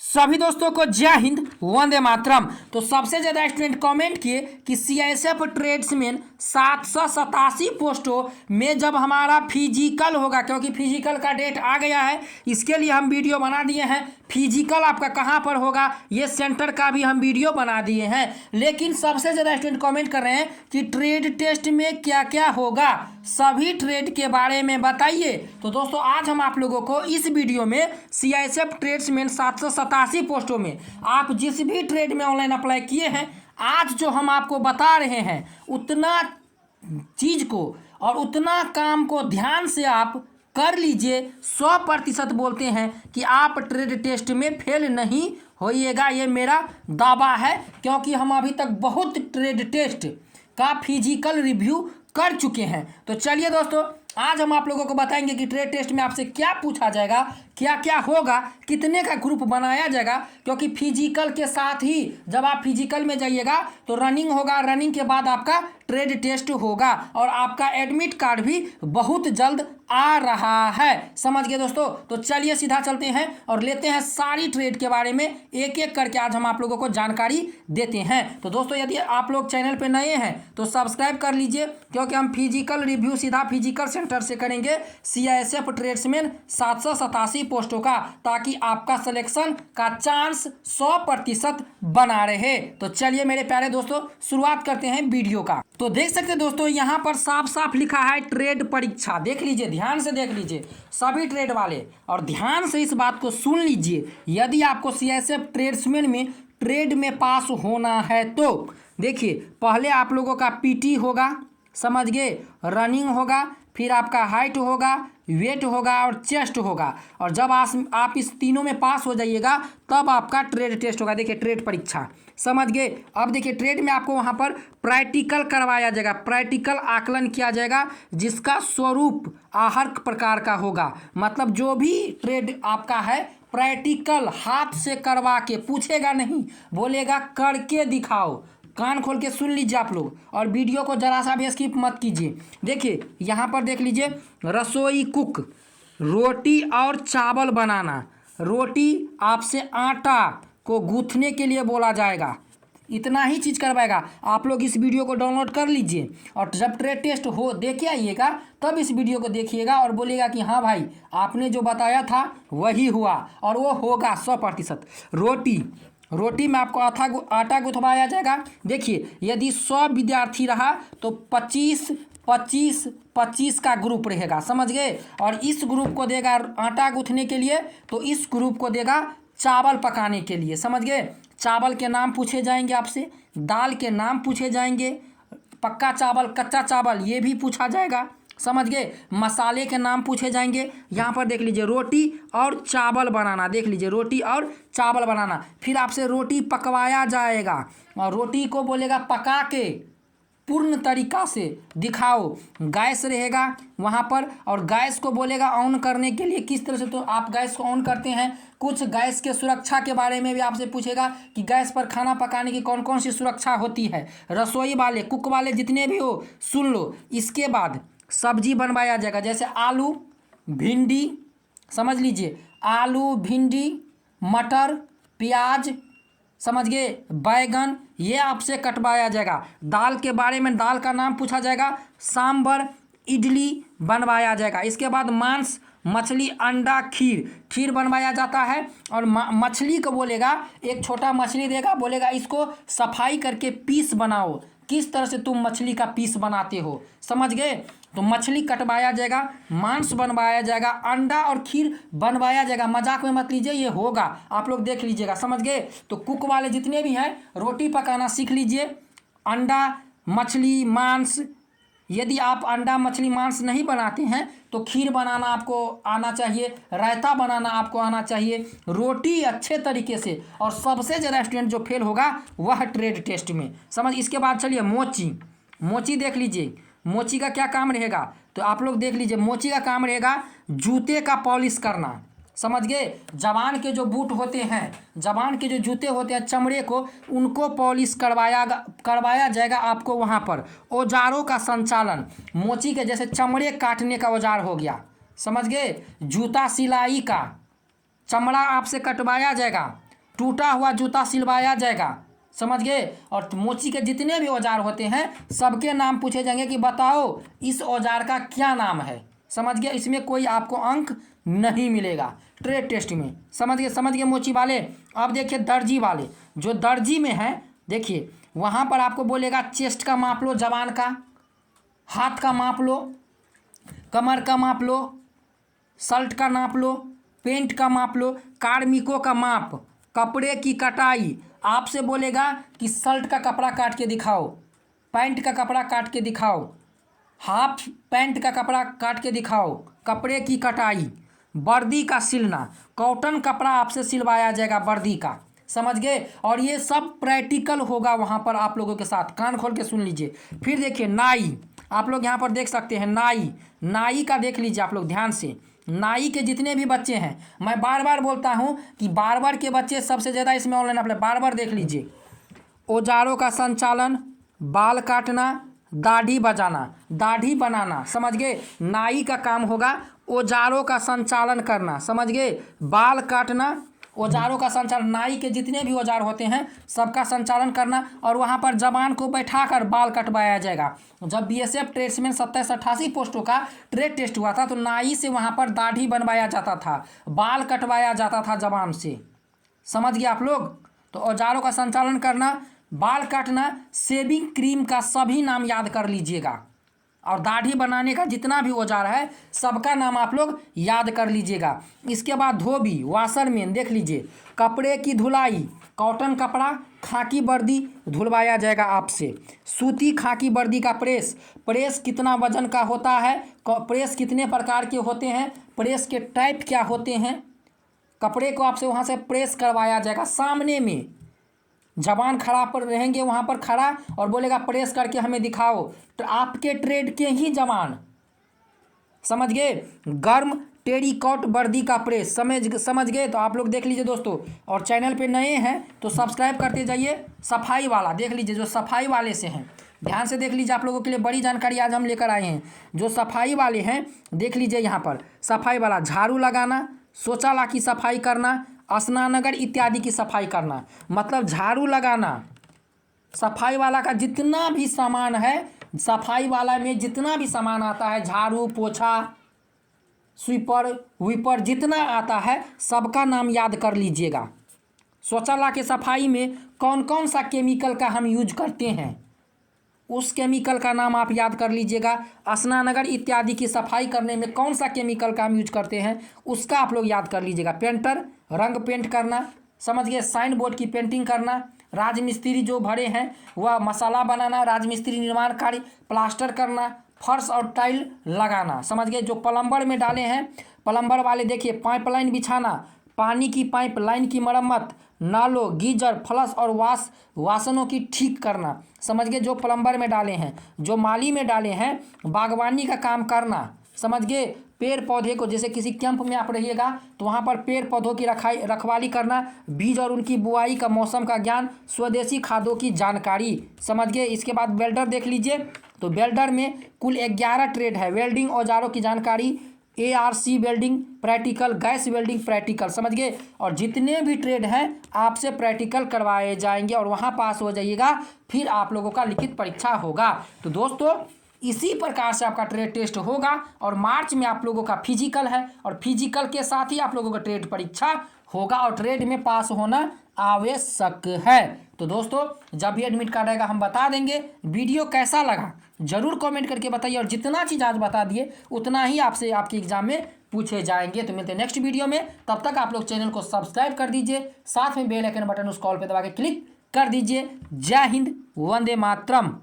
सभी दोस्तों को जय हिंद, वंदे मातरम। तो सबसे ज्यादा स्टूडेंट कमेंट किए कि सीआईएसएफ ट्रेड्समैन 787 पोस्टों में जब हमारा फिजिकल होगा, क्योंकि फिजिकल का डेट आ गया है, इसके लिए हम वीडियो बना दिए हैं। फिजिकल आपका कहाँ पर होगा, ये सेंटर का भी हम वीडियो बना दिए हैं। लेकिन सबसे ज़्यादा स्टूडेंट कमेंट कर रहे हैं कि ट्रेड टेस्ट में क्या क्या होगा, सभी ट्रेड के बारे में बताइए। तो दोस्तों आज हम आप लोगों को इस वीडियो में सीआईएसएफ ट्रेड्समैन 787 पोस्टों में आप जिस भी ट्रेड में ऑनलाइन अप्लाई किए हैं, आज जो हम आपको बता रहे हैं उतना चीज़ को और उतना काम को ध्यान से आप कर लीजिए। 100% बोलते हैं कि आप ट्रेड टेस्ट में फेल नहीं होइएगा, ये मेरा दावा है, क्योंकि हम अभी तक बहुत ट्रेड टेस्ट का फिजिकल रिव्यू कर चुके हैं। तो चलिए दोस्तों आज हम आप लोगों को बताएंगे कि ट्रेड टेस्ट में आपसे क्या पूछा जाएगा, क्या क्या होगा, कितने का ग्रुप बनाया जाएगा। क्योंकि फिजिकल के साथ ही जब आप फिजिकल में जाइएगा तो रनिंग होगा, रनिंग के बाद आपका ट्रेड टेस्ट होगा और आपका एडमिट कार्ड भी बहुत जल्द आ रहा है। समझ गए दोस्तों। तो चलिए सीधा चलते हैं और लेते हैं सारी ट्रेड के बारे में एक एक करके आज हम आप लोगों को जानकारी देते हैं। तो दोस्तों यदि आप लोग चैनल पे नए हैं तो सब्सक्राइब कर लीजिए, क्योंकि हम फिजिकल रिव्यू सीधा फिजिकल सेंटर से करेंगे सीआईएसएफ ट्रेड्समैन 787 पोस्टों का, ताकि आपका सिलेक्शन का चांस 100% बना रहे। तो चलिए मेरे प्यारे दोस्तों शुरुआत करते हैं वीडियो का। तो देख सकते हैं दोस्तों यहाँ पर साफ साफ लिखा है ट्रेड परीक्षा। देख लीजिए, ध्यान से देख लीजिए सभी ट्रेड वाले, और ध्यान से इस बात को सुन लीजिए। यदि आपको सीआईएसएफ ट्रेड्समैन में ट्रेड में पास होना है तो देखिए, पहले आप लोगों का पीटी होगा, समझ गए, रनिंग होगा, फिर आपका हाइट होगा, वेट होगा और चेस्ट होगा। और जब आप इस तीनों में पास हो जाइएगा तब आपका ट्रेड टेस्ट होगा। देखिए ट्रेड परीक्षा, समझ गए। अब देखिए ट्रेड में आपको वहाँ पर प्रैक्टिकल करवाया जाएगा, प्रैक्टिकल आकलन किया जाएगा, जिसका स्वरूप हर प्रकार का होगा। मतलब जो भी ट्रेड आपका है प्रैक्टिकल हाथ से करवा के, पूछेगा नहीं, बोलेगा करके दिखाओ। कान खोल के सुन लीजिए आप लोग, और वीडियो को जरा सा भी स्किप मत कीजिए। देखिए यहाँ पर देख लीजिए, रसोई कुक, रोटी और चावल बनाना। रोटी आपसे आटा को गूंथने के लिए बोला जाएगा, इतना ही चीज़ करवाएगा। आप लोग इस वीडियो को डाउनलोड कर लीजिए और जब ट्रेड टेस्ट हो देख आइएगा तब इस वीडियो को देखिएगा और बोलिएगा कि हाँ भाई आपने जो बताया था वही हुआ, और वो होगा 100%। रोटी में आपको आटा गुथवाया जाएगा। देखिए यदि 100 विद्यार्थी रहा तो 25 का ग्रुप रहेगा, समझ गए। और इस ग्रुप को देगा आटा गूंथने के लिए, तो इस ग्रुप को देगा चावल पकाने के लिए, समझ गए। चावल के नाम पूछे जाएंगे आपसे, दाल के नाम पूछे जाएंगे, पक्का चावल, कच्चा चावल ये भी पूछा जाएगा, समझ गए। मसाले के नाम पूछे जाएंगे। यहाँ पर देख लीजिए रोटी और चावल बनाना, देख लीजिए रोटी और चावल बनाना। फिर आपसे रोटी पकवाया जाएगा और रोटी को बोलेगा पका के पूर्ण तरीका से दिखाओ। गैस रहेगा वहाँ पर, और गैस को बोलेगा ऑन करने के लिए किस तरह से तो आप गैस को ऑन करते हैं। कुछ गैस के सुरक्षा के बारे में भी आपसे पूछेगा कि गैस पर खाना पकाने की कौन कौन सी सुरक्षा होती है। रसोई वाले, कुक वाले जितने भी हो सुन लो। इसके बाद सब्जी बनवाया जाएगा, जैसे आलू भिंडी, समझ लीजिए, आलू भिंडी, मटर, प्याज, समझ गए, बैगन, ये आपसे कटवाया जाएगा। दाल के बारे में, दाल का नाम पूछा जाएगा, सांभर, इडली बनवाया जाएगा। इसके बाद मांस, मछली, अंडा, खीर बनवाया जाता है। और मछली को बोलेगा, एक छोटा मछली देगा, बोलेगा इसको सफाई करके पीस बनाओ। किस तरह से तुम मछली का पीस बनाते हो, समझ गए। तो मछली कटवाया जाएगा, मांस बनवाया जाएगा, अंडा और खीर बनवाया जाएगा। मजाक में मत लीजिए, ये होगा, आप लोग देख लीजिएगा, समझ गए। तो कुक वाले जितने भी हैं रोटी पकाना सीख लीजिए। अंडा, मछली, मांस, यदि आप अंडा, मछली, मांस नहीं बनाते हैं तो खीर बनाना आपको आना चाहिए, रायता बनाना आपको आना चाहिए, रोटी अच्छे तरीके से। और सबसे ज़्यादा स्टूडेंट जो फेल होगा वह ट्रेड टेस्ट में, समझ। इसके बाद चलिए मोची देख लीजिए। मोची का क्या काम रहेगा तो आप लोग देख लीजिए। मोची का काम रहेगा जूते का पॉलिश करना, समझ गए। जवान के जो बूट होते हैं, जवान के जो जूते होते हैं चमड़े को, उनको पॉलिश करवाया जाएगा आपको वहाँ पर। औजारों का संचालन, मोची के जैसे चमड़े काटने का औजार हो गया, समझ गए। जूता सिलाई का, चमड़ा आपसे कटवाया जाएगा। टूटा हुआ जूता सिलवाया जाएगा, समझ गए। और मोची के जितने भी औजार होते हैं सबके नाम पूछे जाएंगे कि बताओ इस औजार का क्या नाम है, समझ गए। इसमें कोई आपको अंक नहीं मिलेगा ट्रेड टेस्ट में, समझ गए मोची वाले। अब देखिए दर्जी वाले, जो दर्जी में है देखिए वहाँ पर आपको बोलेगा चेस्ट का माप लो, जवान का, हाथ का माप लो, कमर का माप लो, शर्ट का नाप लो, पेंट का माप लो, कार्मिकों का माप, कपड़े की कटाई। आपसे बोलेगा कि शर्ट का कपड़ा काट के दिखाओ, पैंट का कपड़ा काट के दिखाओ, हाफ पैंट का कपड़ा काट के दिखाओ, कपड़े की कटाई, वर्दी का सिलना, कॉटन कपड़ा आपसे सिलवाया जाएगा वर्दी का, समझ गए। और ये सब प्रैक्टिकल होगा वहाँ पर आप लोगों के साथ, कान खोल के सुन लीजिए। फिर देखिए नाई, आप लोग यहाँ पर देख सकते हैं नाई का देख लीजिए आप लोग ध्यान से। नाई के जितने भी बच्चे हैं, मैं बार बार बोलता हूँ कि बार्बर के बच्चे सबसे ज़्यादा इसमें ऑनलाइन अप्लाई, बार देख लीजिए। औजारों का संचालन, बाल काटना, दाढ़ी बनाना, समझ गए। नाई का काम होगा औजारों का संचालन करना, समझ गए। बाल काटना, औजारों का संचालन, नाई के जितने भी औजार होते हैं सबका संचालन करना। और वहाँ पर जवान को बैठाकर बाल कटवाया जाएगा। जब बीएसएफ ट्रेड्समैन 2788 पोस्टों का ट्रेड टेस्ट हुआ था तो नाई से वहाँ पर दाढ़ी बनवाया जाता था, बाल कटवाया जाता था जवान से, समझ गए आप लोग। तो औजारों का संचालन करना, बाल काटना, शेविंग क्रीम का सभी नाम याद कर लीजिएगा। और दाढ़ी बनाने का जितना भी औजार है सबका नाम आप लोग याद कर लीजिएगा। इसके बाद धोबी, वाशरमैन देख लीजिए, कपड़े की धुलाई, कॉटन कपड़ा, खाकी वर्दी धुलवाया जाएगा आपसे, सूती खाकी वर्दी का प्रेस कितना वजन का होता है, प्रेस कितने प्रकार के होते हैं, प्रेस के टाइप क्या होते हैं, कपड़े को आपसे वहाँ से प्रेस करवाया जाएगा। सामने में जवान खड़ा पर रहेंगे वहाँ पर खड़ा और बोलेगा प्रेस करके हमें दिखाओ, तो आपके ट्रेड के ही जवान, समझ गए। गर्म टेरिकॉट वर्दी का प्रेस, समझ गए। तो आप लोग देख लीजिए दोस्तों, और चैनल पे नए हैं तो सब्सक्राइब करते जाइए। सफाई वाला देख लीजिए, जो सफाई वाले से हैं ध्यान से देख लीजिए, आप लोगों के लिए बड़ी जानकारी आज हम लेकर आए हैं। जो सफाई वाले हैं देख लीजिए, यहाँ पर सफाई वाला झाड़ू लगाना, शौचालय की सफाई करना, स्नानघर इत्यादि की सफाई करना, मतलब झाड़ू लगाना। सफाई वाला का जितना भी सामान है, सफाई वाला में जितना भी सामान आता है, झाड़ू पोछा स्वीपर वीपर जितना आता है सबका नाम याद कर लीजिएगा। शौचालय के सफाई में कौन कौन सा केमिकल का हम यूज करते हैं उस केमिकल का नाम आप याद कर लीजिएगा। स्नानघर इत्यादि की सफाई करने में कौन सा केमिकल का हम यूज करते हैं उसका आप लोग याद कर लीजिएगा। पेंटर, रंग पेंट करना, समझ गए। साइन बोर्ड की पेंटिंग करना, राजमिस्त्री जो भरे हैं वह मसाला बनाना, राजमिस्त्री निर्माण कार्य, प्लास्टर करना, फर्श और टाइल लगाना, समझ गए। जो प्लम्बर में डाले हैं, प्लम्बर वाले देखिए पाइपलाइन बिछाना, पानी की पाइप लाइन की मरम्मत, नालों, गीजर, फ्लश और वासनों की ठीक करना, समझ गए। जो प्लम्बर में डाले हैं, जो माली में डाले हैं, बागवानी का काम करना, समझ गए। पेड़ पौधे को, जैसे किसी कैंप में आप रहिएगा तो वहाँ पर पेड़ पौधों की रखवाली करना, बीज और उनकी बुआई का, मौसम का ज्ञान, स्वदेशी खादों की जानकारी, समझ गए। इसके बाद वेल्डर देख लीजिए, तो वेल्डर में कुल 11 ट्रेड है। वेल्डिंग औजारों की जानकारी, ARC welding practical, gas welding practical, समझ गए। और जितने भी ट्रेड हैं आपसे प्रैक्टिकल करवाए जाएंगे और वहाँ पास हो जाइएगा, फिर आप लोगों का लिखित परीक्षा होगा। तो दोस्तों इसी प्रकार से आपका ट्रेड टेस्ट होगा। और मार्च में आप लोगों का फिजिकल है और फिजिकल के साथ ही आप लोगों का ट्रेड परीक्षा होगा और ट्रेड में पास होना आवश्यक है। तो दोस्तों जब भी एडमिट कार्ड आएगा हम बता देंगे। वीडियो कैसा लगा जरूर कमेंट करके बताइए, और जितना चीज़ आज बता दिए उतना ही आपसे आपके एग्जाम में पूछे जाएंगे। तो मिलते हैं नेक्स्ट वीडियो में, तब तक आप लोग चैनल को सब्सक्राइब कर दीजिए, साथ में बेल आइकन बटन उस कॉल पे दबा के क्लिक कर दीजिए। जय हिंद, वंदे मातरम।